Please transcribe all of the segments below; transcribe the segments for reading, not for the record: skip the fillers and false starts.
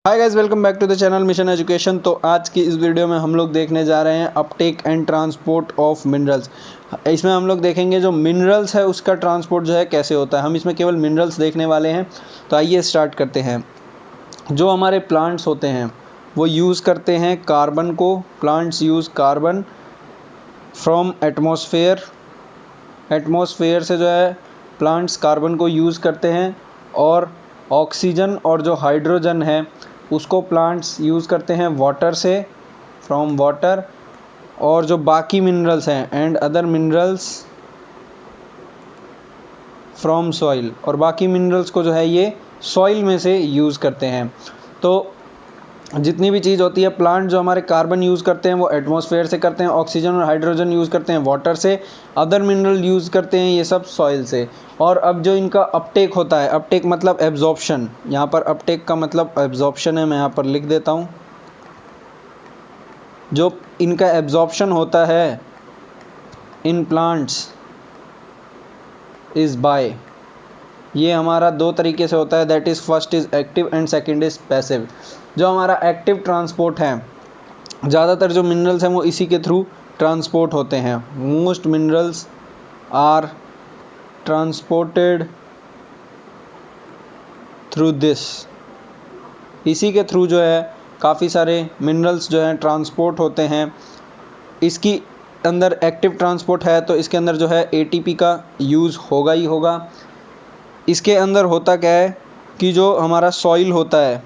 Hi guys, welcome back to the channel mission education. तो आज की इस वीडियो में हम लोग देखने जा रहे हैं Uptake and transport of minerals. इसमें हम लोग देखेंगे जो मिनरल्स है उसका ट्रांसपोर्ट जो है कैसे होता है। हम इसमें केवल मिनरल्स देखने वाले हैं। तो आइए स्टार्ट करते हैं। जो हमारे प्लांट्स होते हैं वो यूज़ करते हैं कार्बन को। Plants use carbon from atmosphere. Atmosphere से जो है प्लांट्स कार्बन को यूज़ करते हैं, और ऑक्सीजन और जो हाइड्रोजन है उसको प्लांट्स यूज़ करते हैं वाटर से, फ्रॉम वाटर। और जो बाकी मिनरल्स हैं and other minerals from soil, और बाकी मिनरल्स को जो है ये सॉइल में से यूज़ करते हैं। तो जितनी भी चीज़ होती है, प्लांट जो हमारे कार्बन यूज़ करते हैं वो एटमॉस्फेयर से करते हैं, ऑक्सीजन और हाइड्रोजन यूज़ करते हैं वाटर से, अदर मिनरल यूज़ करते हैं ये सब सॉइल से। और अब जो इनका अपटेक होता है, अपटेक मतलब एब्जॉर्प्शन, यहाँ पर अपटेक का मतलब एब्जॉर्प्शन है, मैं यहाँ पर लिख देता हूँ। जो इनका एब्जॉर्प्शन होता है इन प्लांट्स इज़ बाय, ये हमारा दो तरीके से होता है, that is first is active and second is passive. जो हमारा एक्टिव ट्रांसपोर्ट है, ज़्यादातर जो मिनरल्स हैं वो इसी के थ्रू ट्रांसपोर्ट होते हैं। Most minerals are transported through this. इसी के थ्रू जो है काफ़ी सारे मिनरल्स जो हैं ट्रांसपोर्ट होते हैं। इसकी अंदर एक्टिव ट्रांसपोर्ट है तो इसके अंदर जो है एटीपी का यूज़ होगा ही होगा। इसके अंदर होता क्या है कि जो हमारा सॉइल होता है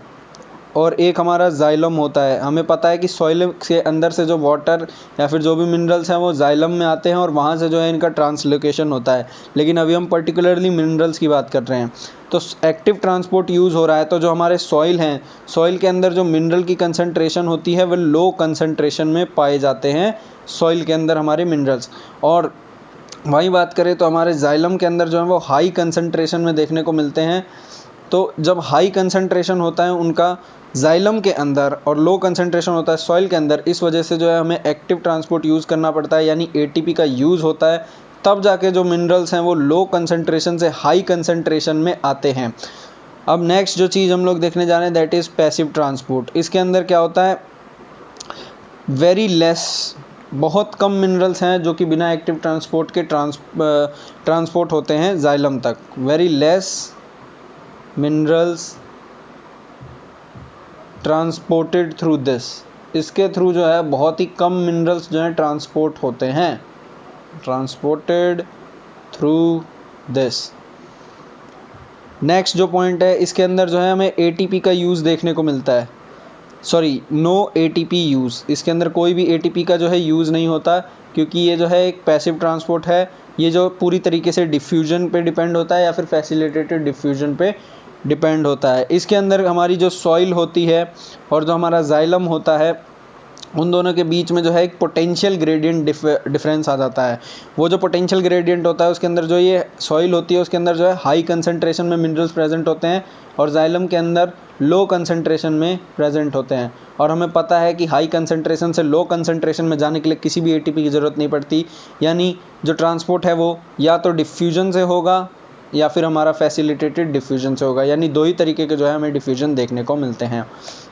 और एक हमारा जाइलम होता है। हमें पता है कि सॉइल के अंदर से जो वाटर या फिर जो भी मिनरल्स हैं वो जाइलम में आते हैं और वहाँ से जो है इनका ट्रांसलोकेशन होता है। लेकिन अभी हम पर्टिकुलरली मिनरल्स की बात कर रहे हैं। तो एक्टिव ट्रांसपोर्ट यूज़ हो रहा है, तो जो हमारे सॉइल हैं, सॉइल के अंदर जो मिनरल की कंसनट्रेशन होती है वह लो कंसनट्रेशन में पाए जाते हैं सॉइल के अंदर हमारे मिनरल्स। और वही बात करें तो हमारे जाइलम के अंदर जो है वो हाई कंसनट्रेशन में देखने को मिलते हैं। तो जब हाई कंसंट्रेशन होता है उनका जाइलम के अंदर और लो कंसंट्रेशन होता है सॉइल के अंदर, इस वजह से जो है हमें एक्टिव ट्रांसपोर्ट यूज़ करना पड़ता है, यानी एटीपी का यूज़ होता है। तब जाके जो मिनरल्स हैं वो लो कंसंट्रेशन से हाई कंसंट्रेशन में आते हैं। अब नेक्स्ट जो चीज़ हम लोग देखने जा रहे हैं दैट इज़ पैसिव ट्रांसपोर्ट। इसके अंदर क्या होता है, वेरी लेस, बहुत कम मिनरल्स हैं जो कि बिना एक्टिव ट्रांसपोर्ट के ट्रांसपोर्ट होते हैं जाइलम तक। Very less minerals transported through this. इसके थ्रू जो है बहुत ही कम मिनरल्स जो हैं ट्रांसपोर्ट होते हैं, ट्रांसपोर्टेड थ्रू दिस। नेक्स्ट जो पॉइंट है, इसके अंदर जो है हमें एटीपी का यूज़ देखने को मिलता है। Sorry, no ATP use. इसके अंदर कोई भी एटीपी का जो है यूज़ नहीं होता, क्योंकि ये जो है एक पैसिव ट्रांसपोर्ट है। ये जो पूरी तरीके से डिफ्यूजन पे डिपेंड होता है या फिर फैसिलिटेटेड डिफ्यूजन पे डिपेंड होता है। इसके अंदर हमारी जो सॉइल होती है और जो हमारा जाइलम होता है, उन दोनों के बीच में जो है एक पोटेंशियल ग्रेडियंट डिफरेंस आ जाता है। वो जो पोटेंशियल ग्रेडियंट होता है उसके अंदर जो ये सॉइल होती है उसके अंदर जो है हाई कंसंट्रेशन में मिनरल्स प्रेजेंट होते हैं, और जाइलम के अंदर लो कंसंट्रेशन में प्रेजेंट होते हैं। और हमें पता है कि हाई कंसंट्रेशन से लो कंसंट्रेशन में जाने के लिए किसी भी एटीपी की ज़रूरत नहीं पड़ती, यानी जो ट्रांसपोर्ट है वो या तो डिफ्यूजन से होगा या फिर हमारा फैसिलिटेटेड डिफ्यूजन से होगा। यानी दो ही तरीके के जो है हमें डिफ्यूजन देखने को मिलते हैं,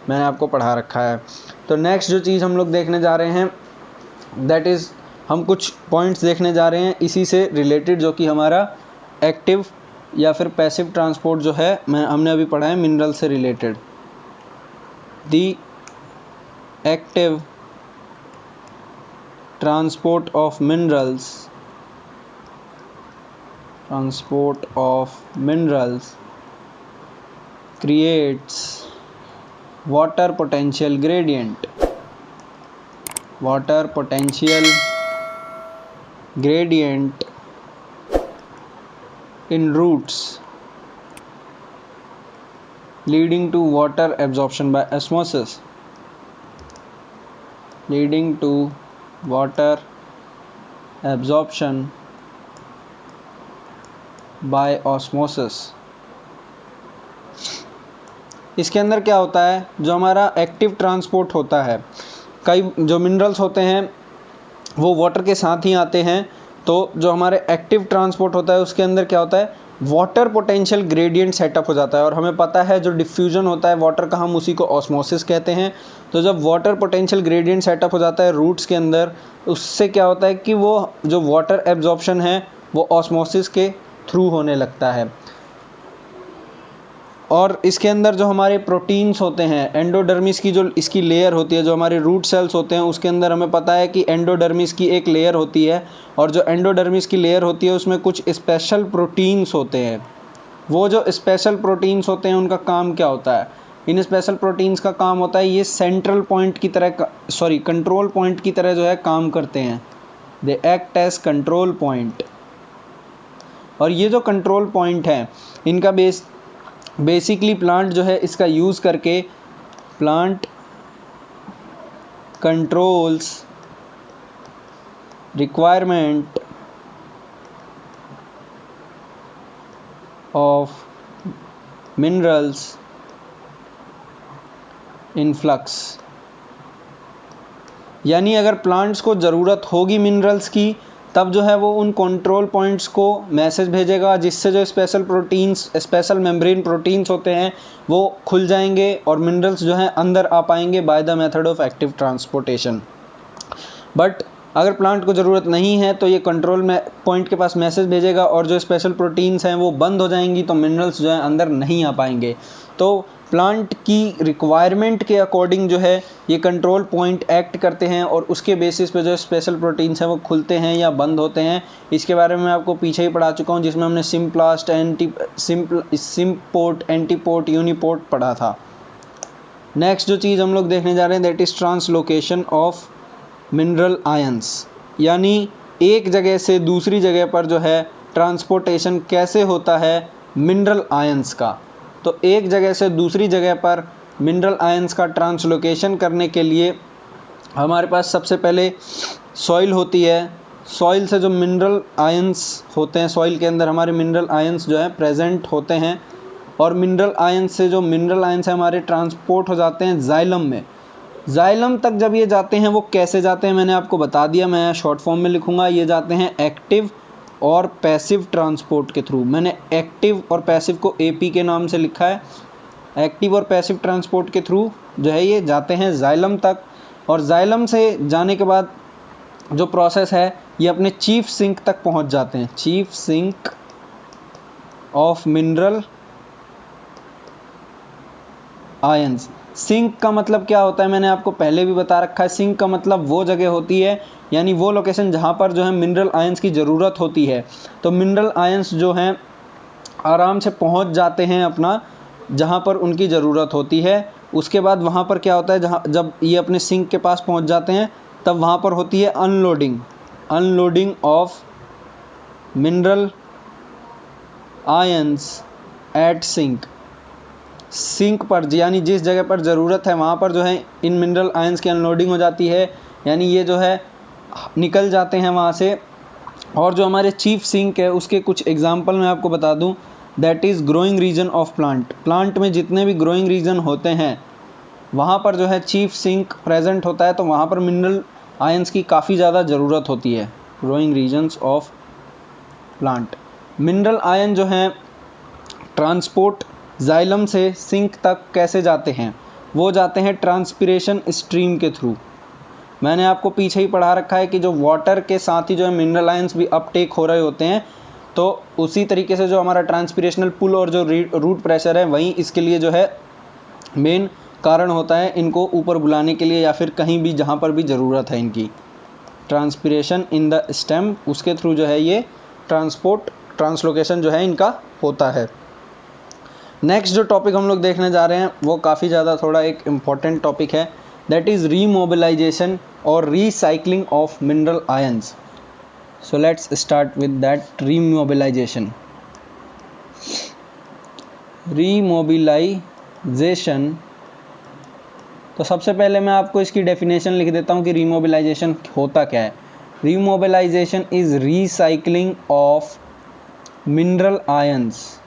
मैंने आपको पढ़ा रखा है। तो नेक्स्ट जो चीज़ हम लोग देखने जा रहे हैं दैट इज़, हम कुछ पॉइंट्स देखने जा रहे हैं इसी से रिलेटेड, जो कि हमारा एक्टिव या फिर पैसिव ट्रांसपोर्ट जो है हमने अभी पढ़ा है मिनरल से related. The active transport of minerals creates water potential gradient in roots, leading to water absorption by osmosis, इसके अंदर क्या होता है, जो हमारा एक्टिव ट्रांसपोर्ट होता है, कई जो मिनरल्स होते हैं वो वाटर के साथ ही आते हैं, तो जो हमारे एक्टिव ट्रांसपोर्ट होता है उसके अंदर क्या होता है, वाटर पोटेंशियल ग्रेडियंट सेटअप हो जाता है। और हमें पता है जो डिफ्यूजन होता है वाटर का, हम उसी को ऑस्मोसिस कहते हैं। तो जब वाटर पोटेंशियल ग्रेडियंट सेटअप हो जाता है रूट्स के अंदर, उससे क्या होता है कि वो जो वाटर एब्जॉर्प्शन है वो ऑस्मोसिस के थ्रू होने लगता है। और इसके अंदर जो हमारे प्रोटीन्स होते हैं, एंडोडर्मिस की जो इसकी लेयर होती है, जो हमारे रूट सेल्स होते हैं उसके अंदर हमें पता है कि एंडोडर्मिस की एक लेयर होती है। और जो एंडोडर्मिस की लेयर होती है उसमें कुछ स्पेशल प्रोटीन्स होते हैं। वो जो स्पेशल प्रोटीन्स होते हैं उनका काम क्या होता है, इन स्पेशल प्रोटीन्स का काम होता है ये सेंट्रल पॉइंट की तरह, कंट्रोल पॉइंट की तरह जो है काम करते हैं। They act as control point. और ये जो कंट्रोल पॉइंट है इनका बेसिकली प्लांट जो है इसका यूज़ करके plant controls requirement of minerals influx. यानी अगर प्लांट्स को ज़रूरत होगी मिनरल्स की तब जो है वो उन कंट्रोल पॉइंट्स को मैसेज भेजेगा, जिससे जो स्पेशल मेम्ब्रेन प्रोटीन्स होते हैं वो खुल जाएंगे और मिनरल्स जो हैं अंदर आ पाएंगे by the method of active transportation. But अगर प्लांट को ज़रूरत नहीं है तो ये कंट्रोल में पॉइंट के पास मैसेज भेजेगा और जो स्पेशल प्रोटीन्स हैं वो बंद हो जाएंगी, तो मिनरल्स जो है अंदर नहीं आ पाएंगे। तो प्लांट की रिक्वायरमेंट के अकॉर्डिंग जो है ये कंट्रोल पॉइंट एक्ट करते हैं और उसके बेसिस पे जो स्पेशल प्रोटीन्स हैं वो खुलते हैं या बंद होते हैं। इसके बारे में मैं आपको पीछे ही पढ़ा चुका हूँ, जिसमें हमने सिम्प्लास्ट सिम्पोर्ट एंटीपोर्ट यूनिपोर्ट पढ़ा था। नेक्स्ट जो चीज़ हम लोग देखने जा रहे हैं that is translocation of mineral ions. यानी एक जगह से दूसरी जगह पर जो है ट्रांसपोर्टेशन कैसे होता है मिनरल आयंस का। तो एक जगह से दूसरी जगह पर मिनरल आयंस का ट्रांसलोकेशन करने के लिए हमारे पास सबसे पहले सॉइल होती है। सॉइल से जो मिनरल आयंस होते हैं, सॉइल के अंदर हमारे मिनरल आयंस जो है प्रेजेंट होते हैं। और मिनरल आयंस से जो मिनरल आयंस है हमारे ट्रांसपोर्ट हो जाते हैं जाइलम में। जाइलम तक जब ये जाते हैं वो कैसे जाते हैं मैंने आपको बता दिया, मैं शॉर्ट फॉर्म में लिखूंगा। ये जाते हैं एक्टिव और पैसिव ट्रांसपोर्ट के थ्रू। मैंने एक्टिव और पैसिव को एपी के नाम से लिखा है। एक्टिव और पैसिव ट्रांसपोर्ट के थ्रू जो है ये जाते हैं जाइलम तक। और जाइलम से जाने के बाद जो प्रोसेस है ये अपने चीफ सिंक तक पहुंच जाते हैं। Chief sink of mineral ions. Sink का मतलब क्या होता है मैंने आपको पहले भी बता रखा है। सिंक का मतलब वो जगह होती है, यानी वो लोकेशन जहाँ पर जो है मिनरल आयंस की ज़रूरत होती है। तो मिनरल आयंस जो हैं आराम से पहुँच जाते हैं अपना जहाँ पर उनकी ज़रूरत होती है। उसके बाद वहाँ पर क्या होता है, जहाँ जब ये अपने सिंक के पास पहुँच जाते हैं तब वहाँ पर होती है unloading of mineral ions at sink पर, यानी जिस जगह पर ज़रूरत है वहाँ पर जो है इन मिनरल आयंस की अनलोडिंग हो जाती है। यानी ये जो है निकल जाते हैं वहाँ से। और जो हमारे चीफ सिंक है उसके कुछ एग्जांपल मैं आपको बता दूं, that is growing region of plant में जितने भी ग्रोइंग रीजन होते हैं वहाँ पर जो है चीफ सिंक प्रेजेंट होता है। तो वहाँ पर मिनरल आयंस की काफ़ी ज़्यादा ज़रूरत होती है। Growing regions of plant. Mineral ion जो हैं ट्रांसपोर्ट जाइलम से सिंक तक कैसे जाते हैं, वो जाते हैं ट्रांसपिरेशन स्ट्रीम के थ्रू। मैंने आपको पीछे ही पढ़ा रखा है कि जो वाटर के साथ ही जो है मिनरल आयंस भी अपटेक हो रहे होते हैं। तो उसी तरीके से जो हमारा ट्रांसपिरेशनल पुल और जो रूट प्रेशर है वही इसके लिए जो है मेन कारण होता है इनको ऊपर बुलाने के लिए या फिर कहीं भी जहाँ पर भी ज़रूरत है इनकी। ट्रांसपिरेशन इन द स्टेम, उसके थ्रू जो है ये ट्रांसलोकेशन जो है इनका होता है। नेक्स्ट जो टॉपिक हम लोग देखने जा रहे हैं वो काफ़ी ज़्यादा थोड़ा एक इम्पॉर्टेंट टॉपिक है, दैट इज़ रीमोबिलाइजेशन और recycling of mineral ions. So let's start with that remobilisation. Remobilisation, तो सबसे पहले मैं आपको इसकी डेफिनेशन लिख देता हूँ कि रीमोबिलाइजेशन होता क्या है। Remobilisation is recycling of mineral ions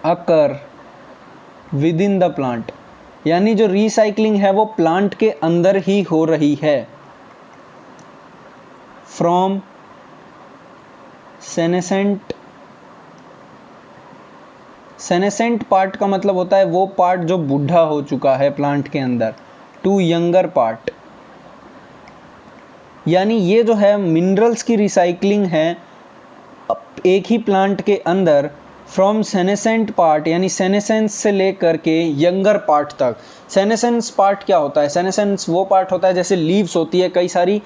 occur within the plant। यानी जो रिसाइकलिंग है वो प्लांट के अंदर ही हो रही है। फ्रॉम सेनेसेंट, सेनेसेंट पार्ट का मतलब होता है वो पार्ट जो बूढ़ा हो चुका है प्लांट के अंदर, टू यंगर पार्ट। यानी ये जो है मिनरल्स की रिसाइकलिंग है एक ही प्लांट के अंदर, फ्रॉम सेनेसेंट पार्ट यानी सेनेसेंस से लेकर के यंगर पार्ट तक। सेनेसेंस पार्ट क्या होता है? सेनेसेंस वो पार्ट होता है जैसे लीव्स होती है, कई सारी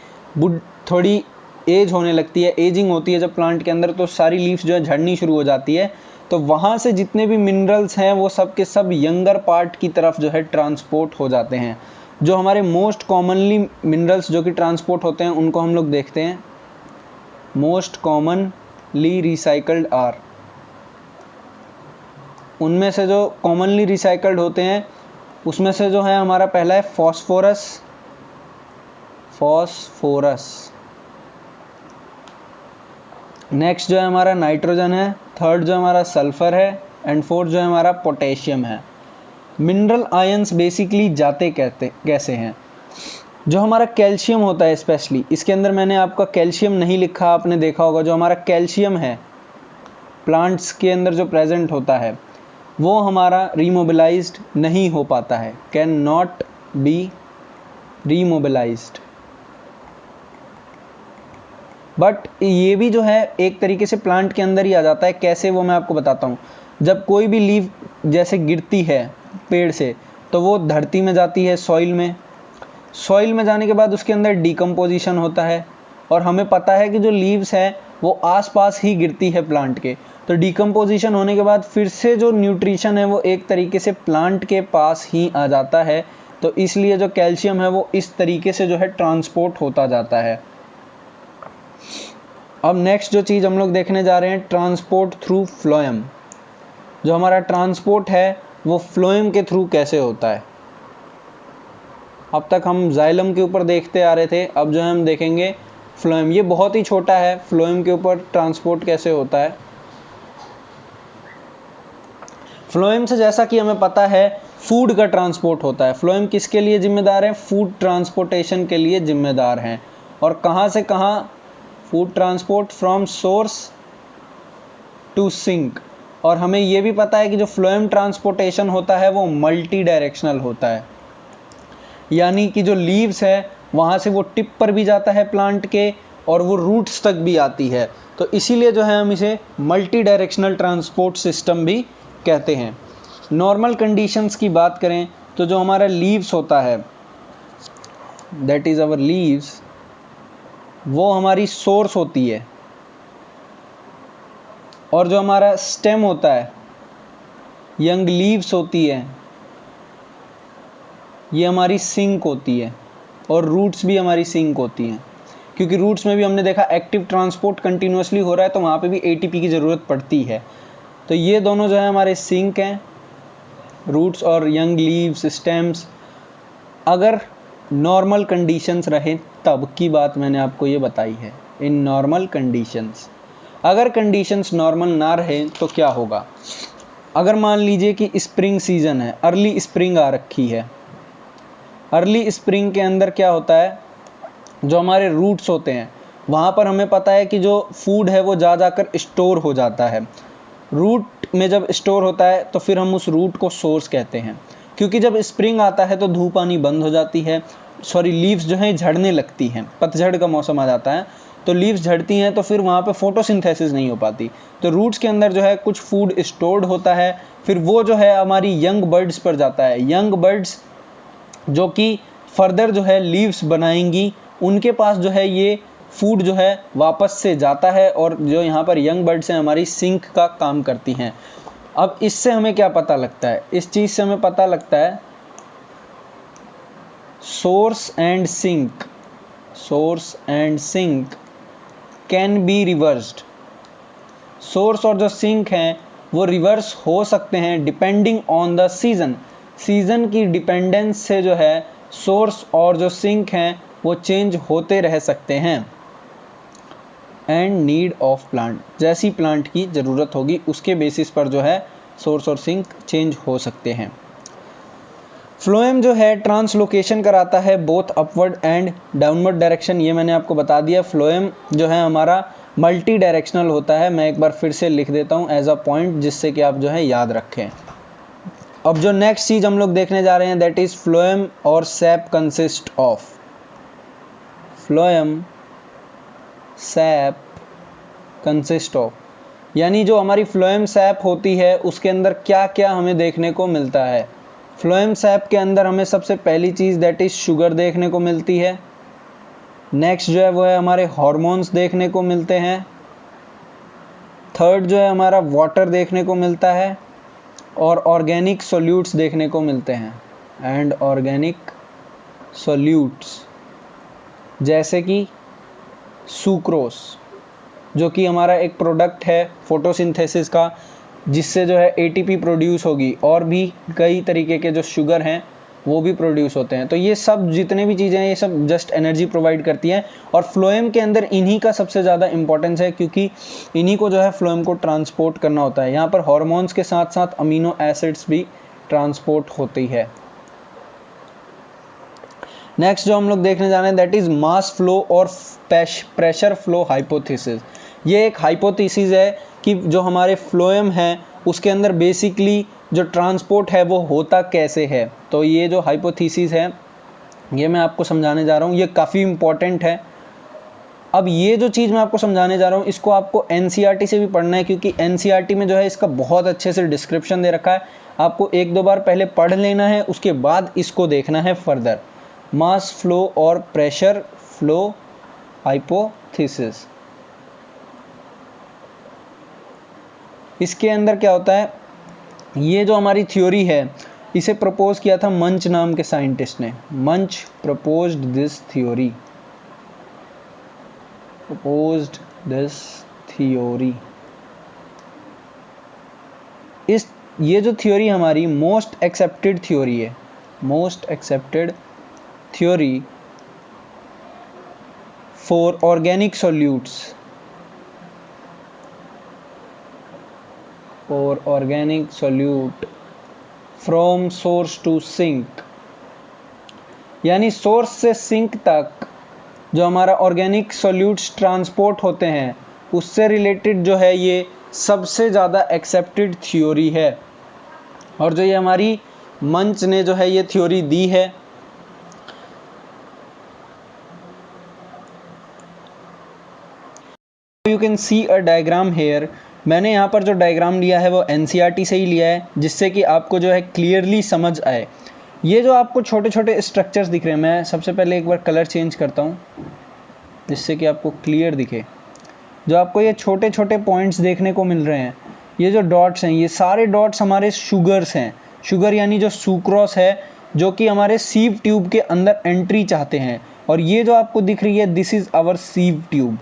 थोड़ी एज होने लगती है, एजिंग होती है जब प्लांट के अंदर, तो सारी लीव्स जो है झड़नी शुरू हो जाती है, तो वहाँ से जितने भी मिनरल्स हैं वो सब के सब यंगर पार्ट की तरफ जो है ट्रांसपोर्ट हो जाते हैं। जो हमारे मोस्ट कॉमनली मिनरल्स जो कि ट्रांसपोर्ट होते हैं उनको हम लोग देखते हैं। मोस्ट कॉमनली रिसाइकल्ड आर, उनमें से जो कॉमनली रिसाइकल्ड होते हैं उसमें से जो है हमारा पहला है फॉस्फोरस, फॉस्फोरस। नेक्स्ट जो है हमारा नाइट्रोजन है, थर्ड जो हमारा सल्फर है, एंड फोर्थ जो है हमारा पोटेशियम है। मिनरल आयंस बेसिकली जाते कैसे हैं? जो हमारा कैल्शियम होता है स्पेशली, इसके अंदर मैंने आपका कैल्शियम नहीं लिखा, आपने देखा होगा, जो हमारा कैल्शियम है प्लांट्स के अंदर जो प्रेजेंट होता है वो हमारा रीमोबिलाइज्ड नहीं हो पाता है, can not be remobilised. But ये भी जो है एक तरीके से प्लांट के अंदर ही आ जाता है। कैसे, वो मैं आपको बताता हूँ। जब कोई भी लीफ जैसे गिरती है पेड़ से तो वो धरती में जाती है, सॉइल में। सॉइल में जाने के बाद उसके अंदर डिकम्पोजिशन होता है, और हमें पता है कि जो लीव्स हैं वो आसपास ही गिरती है प्लांट के। तो डिकम्पोजिशन होने के बाद फिर से जो न्यूट्रिशन है वो एक तरीके से प्लांट के पास ही आ जाता है। तो इसलिए जो कैल्शियम है वो इस तरीके से जो है ट्रांसपोर्ट होता जाता है। अब नेक्स्ट जो चीज़ हम लोग देखने जा रहे हैं, ट्रांसपोर्ट थ्रू फ्लोएम। जो हमारा ट्रांसपोर्ट है वो फ्लोएम के थ्रू कैसे होता है। अब तक हम जाइलम के ऊपर देखते आ रहे थे, अब जो है हम देखेंगे फ्लोएम। ये बहुत ही छोटा है, फ्लोएम के ऊपर ट्रांसपोर्ट कैसे होता है। फ्लोएम से जैसा कि हमें पता है फूड का ट्रांसपोर्ट होता है। फ्लोएम किसके लिए जिम्मेदार है? फूड ट्रांसपोर्टेशन के लिए जिम्मेदार हैं। और कहाँ से कहाँ? Food transport from source to sink. और हमें यह भी पता है कि जो फ्लोएम ट्रांसपोर्टेशन होता है वो मल्टी डायरेक्शनल होता है, यानी कि जो लीव्स है वहाँ से वो टिप पर भी जाता है प्लांट के, और वो रूट्स तक भी आती है। तो इसीलिए जो है हम इसे मल्टी डायरेक्शनल ट्रांसपोर्ट सिस्टम भी कहते हैं। नॉर्मल कंडीशंस की बात करें तो जो हमारा लीव्स होता है, दैट इज़ आवर लीव्स, वो हमारी सोर्स होती है। और जो हमारा स्टेम होता है, यंग लीव्स होती है, ये हमारी सिंक होती है। और रूट्स भी हमारी सिंक होती हैं, क्योंकि रूट्स में भी हमने देखा एक्टिव ट्रांसपोर्ट कंटिन्यूसली हो रहा है, तो वहाँ पे भी एटीपी की ज़रूरत पड़ती है। तो ये दोनों जो है हमारे सिंक हैं, रूट्स और यंग लीव्स, स्टेम्स। अगर नॉर्मल कंडीशंस रहें तब की बात मैंने आपको ये बताई है, इन नॉर्मल कंडीशंस। अगर कंडीशंस नॉर्मल ना रहें तो क्या होगा? अगर मान लीजिए कि स्प्रिंग सीजन है, अर्ली स्प्रिंग आ रखी है, अर्ली स्प्रिंग के अंदर क्या होता है, जो हमारे रूट्स होते हैं वहाँ पर हमें पता है कि जो फूड है वो जा जाकर स्टोर हो जाता है। रूट में जब स्टोर होता है तो फिर हम उस रूट को सोर्स कहते हैं, क्योंकि जब स्प्रिंग आता है तो धूप आनी बंद हो जाती है, लीव्स जो हैं झड़ने लगती हैं, पतझड़ का मौसम आ जाता है, तो लीव्स झड़ती हैं, तो फिर वहाँ पे फोटोसिंथेसिस नहीं हो पाती। तो रूट्स के अंदर जो है कुछ फूड स्टोर्ड होता है, फिर वो जो है हमारी यंग बर्ड्स पर जाता है। यंग बर्ड्स जो कि फर्दर जो है लीव्स बनाएंगी, उनके पास जो है ये फूड जो है वापस से जाता है, और जो यहाँ पर यंग बर्ड्स हैं हमारी सिंक का काम करती हैं। अब इससे हमें क्या पता लगता है? इस चीज़ से हमें पता लगता है source and sink, source and sink can be reversed. Source और जो सिंक हैं वो रिवर्स हो सकते हैं depending on the season. Season की डिपेंडेंस से जो है सोर्स और जो सिंक हैं वो चेंज होते रह सकते हैं। एंड नीड ऑफ प्लांट, जैसी प्लांट की ज़रूरत होगी उसके बेसिस पर जो है सोर्स और सिंक चेंज हो सकते हैं। फ्लोएम जो है ट्रांसलोकेशन कराता है both upward and downward direction, ये मैंने आपको बता दिया। फ्लोएम जो है हमारा मल्टी डायरेक्शनल होता है। मैं एक बार फिर से लिख देता हूँ एज अ पॉइंट, जिससे कि आप जो है याद रखें। अब जो नेक्स्ट चीज़ हम लोग देखने जा रहे हैं दैट इज़ फ्लोएम और SAP consist of. Phloem SAP consist of, यानी जो हमारी फ्लोएम सैप होती है उसके अंदर क्या क्या हमें देखने को मिलता है। फ्लोएम सैप के अंदर हमें सबसे पहली चीज़ दैट इज़ शुगर देखने को मिलती है। नेक्स्ट जो है वो है हमारे हार्मोन्स देखने को मिलते हैं। थर्ड जो है हमारा वाटर देखने को मिलता है और ऑर्गेनिक सॉल्यूट्स देखने को मिलते हैं। एंड ऑर्गेनिक सॉल्यूट्स जैसे कि सुक्रोस, जो कि हमारा एक प्रोडक्ट है फोटोसिंथेसिस का, जिससे जो है एटीपी प्रोड्यूस होगी, और भी कई तरीके के जो शुगर हैं वो भी प्रोड्यूस होते हैं। तो ये सब जितने भी चीज़ें हैं ये सब जस्ट एनर्जी प्रोवाइड करती हैं, और फ्लोएम के अंदर इन्हीं का सबसे ज़्यादा इंपॉर्टेंस है, क्योंकि इन्हीं को जो है फ्लोएम को ट्रांसपोर्ट करना होता है। यहाँ पर हार्मोन्स के साथ साथ अमीनो एसिड्स भी ट्रांसपोर्ट होती है। नेक्स्ट जो हम लोग देखने जा रहे हैं दैट इज़ मास फ्लो और प्रेशर फ्लो हाइपोथेसिस। ये एक हाइपोथेसिस है कि जो हमारे फ्लोएम है उसके अंदर बेसिकली जो ट्रांसपोर्ट है वो होता कैसे है। तो ये जो हाइपोथेसिस है ये मैं आपको समझाने जा रहा हूँ, ये काफ़ी इंपॉर्टेंट है। अब ये जो चीज़ मैं आपको समझाने जा रहा हूँ इसको आपको एनसीईआरटी से भी पढ़ना है, क्योंकि एनसीईआरटी में जो है इसका बहुत अच्छे से डिस्क्रिप्शन दे रखा है। आपको एक दो बार पहले पढ़ लेना है, उसके बाद इसको देखना है फर्दर। मास फ्लो और प्रेशर फ्लो हाइपोथेसिस, इसके अंदर क्या होता है, ये जो हमारी थ्योरी है इसे प्रपोज किया था मंच नाम के साइंटिस्ट ने। Munch proposed this theory, proposed this theory। ये जो थ्योरी हमारी मोस्ट एक्सेप्टेड थ्योरी है, most accepted theory for organic solutes, for organic solute from source to sink, यानी सोर्स से सिंक तक जो हमारा ऑर्गेनिक सॉल्यूट्स ट्रांसपोर्ट होते हैं उससे रिलेटेड जो है ये सबसे ज़्यादा एक्सेप्टेड थ्योरी है। और जो ये हमारी मंच ने जो है ये थ्योरी दी है, you can see a diagram hair. मैंने यहाँ पर जो डायग्राम लिया है वो एनसीईआरटी से ही लिया है, जिससे कि आपको जो है क्लियरली समझ आए। ये जो आपको छोटे छोटे स्ट्रक्चर्स दिख रहे हैं, मैं सबसे पहले एक बार कलर चेंज करता हूँ जिससे कि आपको क्लियर दिखे। जो आपको ये छोटे छोटे पॉइंट्स देखने को मिल रहे हैं, ये जो डॉट्स हैं, ये सारे डॉट्स हमारे शुगर्स हैं। शुगर यानी जो सुक्रोस है, जो कि हमारे सीव ट्यूब के अंदर एंट्री चाहते हैं। और ये जो आपको दिख रही है this is our sieve tube,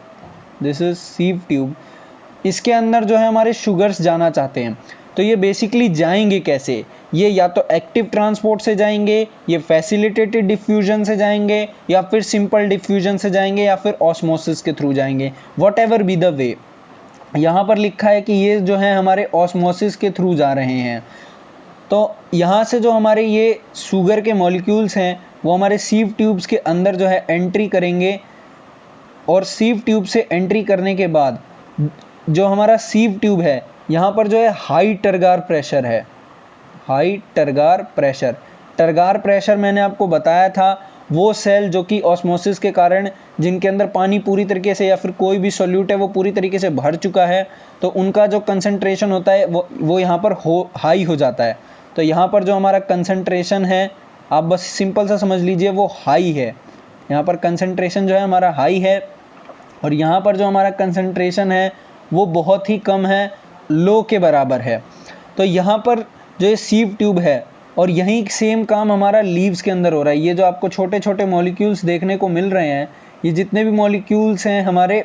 this is sieve tube. इसके अंदर जो है हमारे शुगर्स जाना चाहते हैं। तो ये बेसिकली जाएंगे कैसे, ये या तो एक्टिव ट्रांसपोर्ट से जाएंगे, ये फैसिलिटेटेड डिफ्यूजन से जाएंगे, या फिर सिंपल डिफ्यूजन से जाएंगे, या फिर ऑस्मोसिस के थ्रू जाएंगे। What ever be the way, यहाँ पर लिखा है कि ये जो है हमारे ऑस्मोसिस के थ्रू जा रहे हैं। तो यहाँ से जो हमारे ये शुगर के मॉलिक्यूल्स हैं वो हमारे सीव ट्यूब्स के अंदर जो है एंट्री करेंगे, और सीव ट्यूब से एंट्री करने के बाद जो हमारा सीव ट्यूब है यहाँ पर जो है हाई टरगार प्रेशर है, हाई टरगार प्रेशर। टरगार प्रेशर मैंने आपको बताया था, वो सेल जो कि ऑस्मोसिस के कारण जिनके अंदर पानी पूरी तरीके से या फिर कोई भी सॉल्यूट है वो पूरी तरीके से भर चुका है, तो उनका जो कंसंट्रेशन होता है वो यहाँ पर हाई हो जाता है। तो यहाँ पर जो हमारा कंसंट्रेशन है आप बस सिंपल सा समझ लीजिए वो हाई है। यहाँ पर कंसंट्रेशन जो है हमारा हाई है, और यहाँ पर जो हमारा कंसंट्रेशन है वो बहुत ही कम है, लो के बराबर है। तो यहाँ पर जो ये सीव ट्यूब है, और यही सेम काम हमारा लीव्स के अंदर हो रहा है। ये जो आपको छोटे छोटे मॉलिक्यूल्स देखने को मिल रहे हैं, ये जितने भी मॉलिक्यूल्स हैं हमारे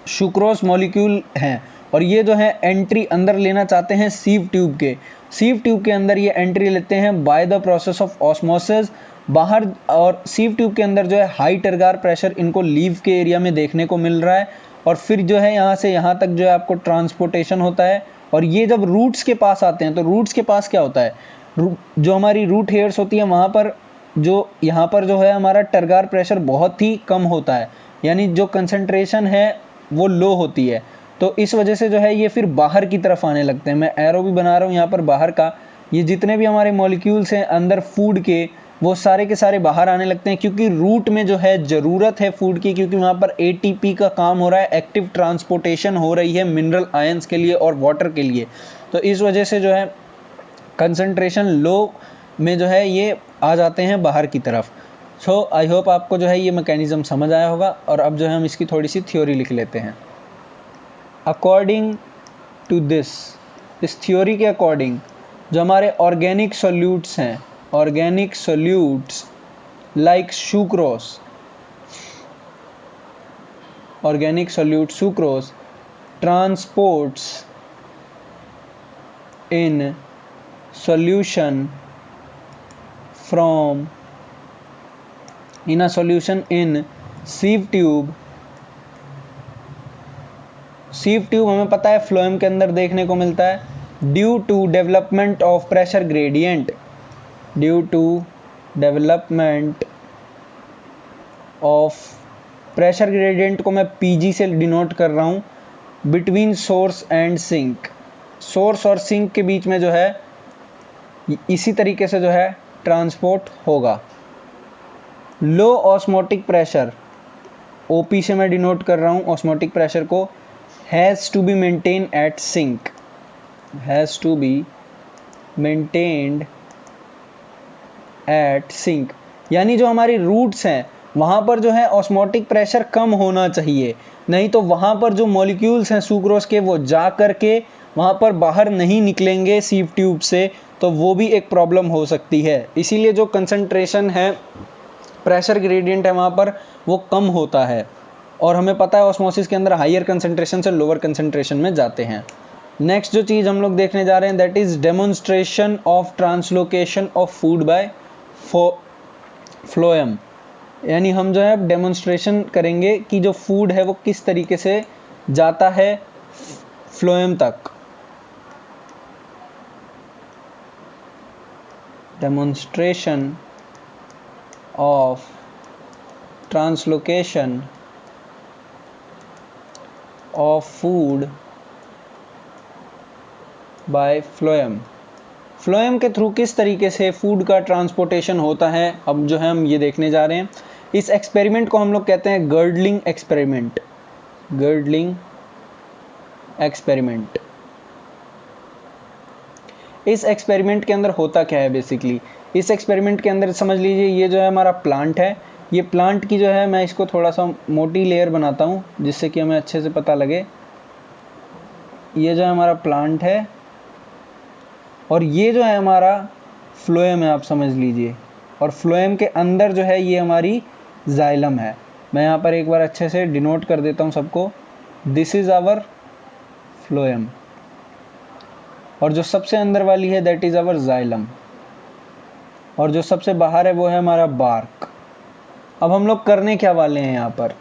सुक्रोस मॉलिक्यूल हैं, और ये जो है एंट्री अंदर लेना चाहते हैं सीव ट्यूब के। सीव ट्यूब के अंदर ये एंट्री लेते हैं by the process of osmosis बाहर, और सीव ट्यूब के अंदर जो है हाई टरगार प्रेशर इनको लीव के एरिया में देखने को मिल रहा है, और फिर जो है यहाँ से यहाँ तक जो है आपको ट्रांसपोर्टेशन होता है। और ये जब रूट्स के पास आते हैं तो रूट्स के पास क्या होता है, जो हमारी रूट हेयर्स होती है वहाँ पर जो यहाँ पर जो है हमारा टरगार प्रेशर बहुत ही कम होता है, यानी जो कंसंट्रेशन है वो लो होती है। तो इस वजह से जो है ये फिर बाहर की तरफ आने लगते हैं। मैं एरो भी बना रहा हूँ यहाँ पर बाहर का। ये जितने भी हमारे मॉलिक्यूल्स हैं अंदर फूड के, वो सारे के सारे बाहर आने लगते हैं, क्योंकि रूट में जो है ज़रूरत है फूड की, क्योंकि वहाँ पर एटीपी का काम हो रहा है, एक्टिव ट्रांसपोर्टेशन हो रही है मिनरल आयंस के लिए और वाटर के लिए। तो इस वजह से जो है कंसंट्रेशन लो में जो है ये आ जाते हैं बाहर की तरफ। सो आई होप आपको जो है ये मैकेनिज्म समझ आया होगा। और अब जो है हम इसकी थोड़ी सी थ्योरी लिख लेते हैं। अकॉर्डिंग टू दिस, इस थ्योरी के अकॉर्डिंग जो हमारे ऑर्गेनिक सॉल्यूट्स हैं, organic solutes like sucrose, organic solute sucrose transports in solution from in a solution in sieve tube। sieve tube हमें पता है फ्लोएम के अंदर देखने को मिलता है। Due to development of pressure gradient, due to development of pressure gradient को मैं पीजी से डिनोट कर रहा हूँ, between source and sink. Source और सिंक के बीच में जो है इसी तरीके से जो है ट्रांसपोर्ट होगा। लो ऑस्मोटिक प्रेशर, ओपी से मैं डिनोट कर रहा हूँ ऑस्मोटिक प्रेशर को, has to be maintain at sink, has to be maintained at sink. यानी जो हमारी रूट्स हैं वहाँ पर जो है ऑस्मोटिक प्रेशर कम होना चाहिए, नहीं तो वहाँ पर जो मॉलिक्यूल्स हैं सुक्रोज के वो जा करके वहाँ पर बाहर नहीं निकलेंगे सीव ट्यूब से, तो वो भी एक प्रॉब्लम हो सकती है। इसीलिए जो कंसंट्रेशन है, प्रेशर ग्रेडियंट है वहाँ पर वो कम होता है। और हमें पता है ऑस्मोसिस के अंदर हायर कंसंट्रेशन से लोअर कंसंट्रेशन में जाते हैं। नेक्स्ट जो चीज़ हम लोग देखने जा रहे हैं that is demonstration of translocation of food by phloem. यानी हम जो है डेमोन्स्ट्रेशन करेंगे कि जो फूड है वो किस तरीके से जाता है फ्लोएम तक। Demonstration of translocation of food by phloem. Phloem के थ्रू किस तरीके से फूड का ट्रांसपोर्टेशन होता है, अब जो है हम ये देखने जा रहे हैं। इस एक्सपेरिमेंट को हम लोग कहते हैं गर्डलिंग एक्सपेरिमेंट, गर्डलिंग एक्सपेरिमेंट। इस एक्सपेरिमेंट के अंदर होता क्या है बेसिकली, इस एक्सपेरिमेंट के अंदर समझ लीजिए ये जो है हमारा प्लांट है। ये प्लांट की जो है मैं इसको थोड़ा सा मोटी लेयर बनाता हूँ जिससे कि हमें अच्छे से पता लगे। ये जो है हमारा प्लांट है और ये जो है हमारा फ्लोएम है, आप समझ लीजिए। और फ्लोएम के अंदर जो है ये हमारी जाइलम है। मैं यहाँ पर एक बार अच्छे से डिनोट कर देता हूँ सबको। दिस इज़ आवर फ्लोएम और जो सबसे अंदर वाली है दैट इज़ आवर जाइलम और जो सबसे बाहर है वो है हमारा बार्क। अब हम लोग करने क्या वाले हैं यहाँ पर,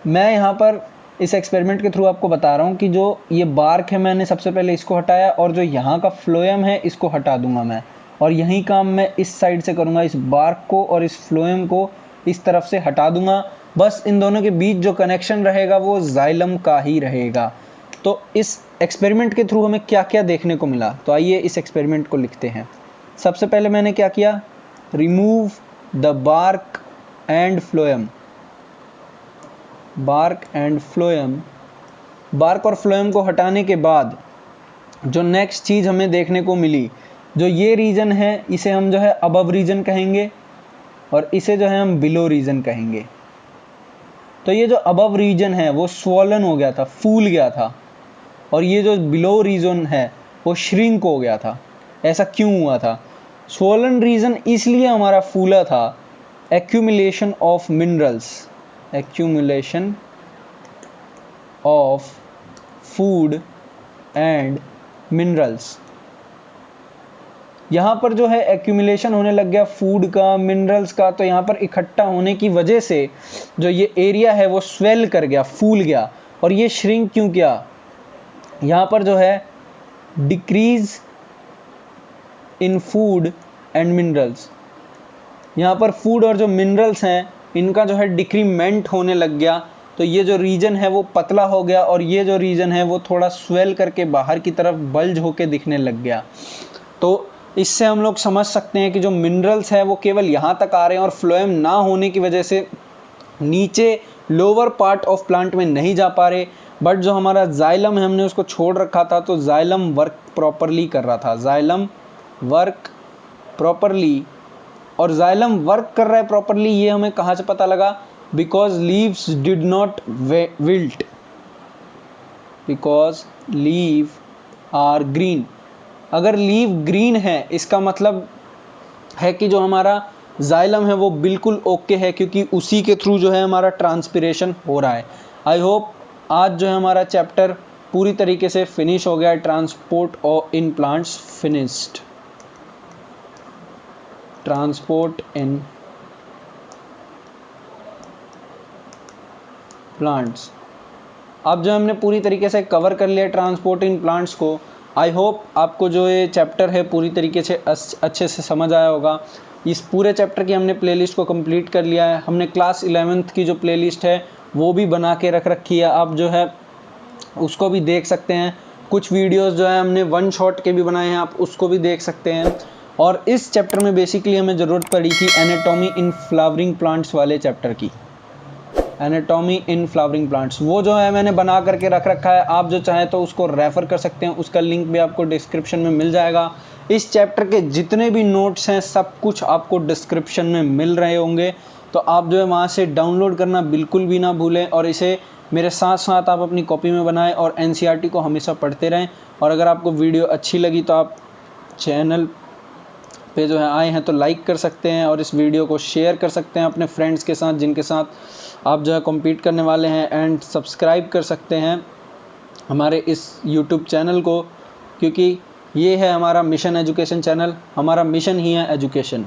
मैं यहाँ पर इस एक्सपेरिमेंट के थ्रू आपको बता रहा हूँ कि जो ये बार्क है मैंने सबसे पहले इसको हटाया और जो यहाँ का फ्लोएम है इसको हटा दूंगा मैं, और यही काम मैं इस साइड से करूँगा, इस बार्क को और इस फ्लोएम को इस तरफ से हटा दूंगा। बस इन दोनों के बीच जो कनेक्शन रहेगा वो जाइलम का ही रहेगा। तो इस एक्सपेरिमेंट के थ्रू हमें क्या क्या देखने को मिला, तो आइए इस एक्सपेरिमेंट को लिखते हैं। सबसे पहले मैंने क्या किया, remove the bark and phloem, bark and phloem. Bark और फ्लोएम को हटाने के बाद जो नेक्स्ट चीज़ हमें देखने को मिली, जो ये रीजन है इसे हम जो है अबव रीजन कहेंगे और इसे जो है हम बिलो रीजन कहेंगे। तो ये जो अबव रीजन है वो स्वॉलन हो गया था, फूल गया था, और ये जो बिलो रीजन है वो श्रिंक हो गया था। ऐसा क्यों हुआ था, स्वॉलन रीजन इसलिए हमारा फूला था, accumulation of minerals, accumulation of food and minerals. यहाँ पर जो है एक्यूमुलेशन होने लग गया फूड का, मिनरल्स का, तो यहाँ पर इकट्ठा होने की वजह से जो ये एरिया है वो स्वेल कर गया, फूल गया। और ये श्रिंक क्यों किया, यहाँ पर जो है decrease in food and minerals. यहाँ पर फूड और जो मिनरल्स हैं इनका जो है डिक्रीमेंट होने लग गया, तो ये जो रीजन है वो पतला हो गया और ये जो रीजन है वो थोड़ा स्वेल करके बाहर की तरफ बल्ज होके दिखने लग गया। तो इससे हम लोग समझ सकते हैं कि जो मिनरल्स है वो केवल यहाँ तक आ रहे हैं और फ्लोएम ना होने की वजह से नीचे लोअर पार्ट ऑफ प्लांट में नहीं जा पा रहे। बट जो हमारा जाइलम है हमने उसको छोड़ रखा था, तो जाइलम वर्क प्रॉपरली कर रहा था, जाइलम वर्क प्रॉपरली। और जाइलम वर्क कर रहा है प्रॉपरली, ये हमें कहाँ से पता लगा? Because leaves did not wilt, because leave are green. अगर लीव ग्रीन है इसका मतलब है कि जो हमारा जाइलम है वो बिल्कुल ओके है, क्योंकि उसी के थ्रू जो है हमारा ट्रांसपिरेशन हो रहा है। आई होप आज जो है हमारा चैप्टर पूरी तरीके से फिनिश हो गया है। ट्रांसपोर्ट और in plants finished. Transport in plants. अब जो हमने पूरी तरीके से कवर कर लिया ट्रांसपोर्ट इन प्लांट्स को। आई होप आपको जो ये चैप्टर है पूरी तरीके से अच्छे से समझ आया होगा। इस पूरे चैप्टर की हमने प्लेलिस्ट को कंप्लीट कर लिया है। हमने क्लास 11th की जो प्लेलिस्ट है वो भी बना के रख रखी है, आप जो है उसको भी देख सकते हैं। कुछ वीडियोस जो है हमने वन शॉट के भी बनाए हैं, आप उसको भी देख सकते हैं। और इस चैप्टर में बेसिकली हमें ज़रूरत पड़ी थी एनाटॉमी इन फ्लावरिंग प्लांट्स वाले चैप्टर की, एनाटॉमी इन फ्लावरिंग प्लांट्स। वो जो है मैंने बना करके रख रखा है, आप जो चाहें तो उसको रेफ़र कर सकते हैं, उसका लिंक भी आपको डिस्क्रिप्शन में मिल जाएगा। इस चैप्टर के जितने भी नोट्स हैं सब कुछ आपको डिस्क्रिप्शन में मिल रहे होंगे, तो आप जो है वहाँ से डाउनलोड करना बिल्कुल भी ना भूलें और इसे मेरे साथ साथ आप अपनी कॉपी में बनाएं और एनसीईआरटी को हमेशा पढ़ते रहें। और अगर आपको वीडियो अच्छी लगी तो आप चैनल पे जो है आए हैं तो लाइक कर सकते हैं और इस वीडियो को शेयर कर सकते हैं अपने फ्रेंड्स के साथ जिनके साथ आप जो है कॉम्पीट करने वाले हैं। एंड सब्सक्राइब कर सकते हैं हमारे इस यूट्यूब चैनल को, क्योंकि ये है हमारा मिशन एजुकेशन चैनल, हमारा मिशन ही है एजुकेशन।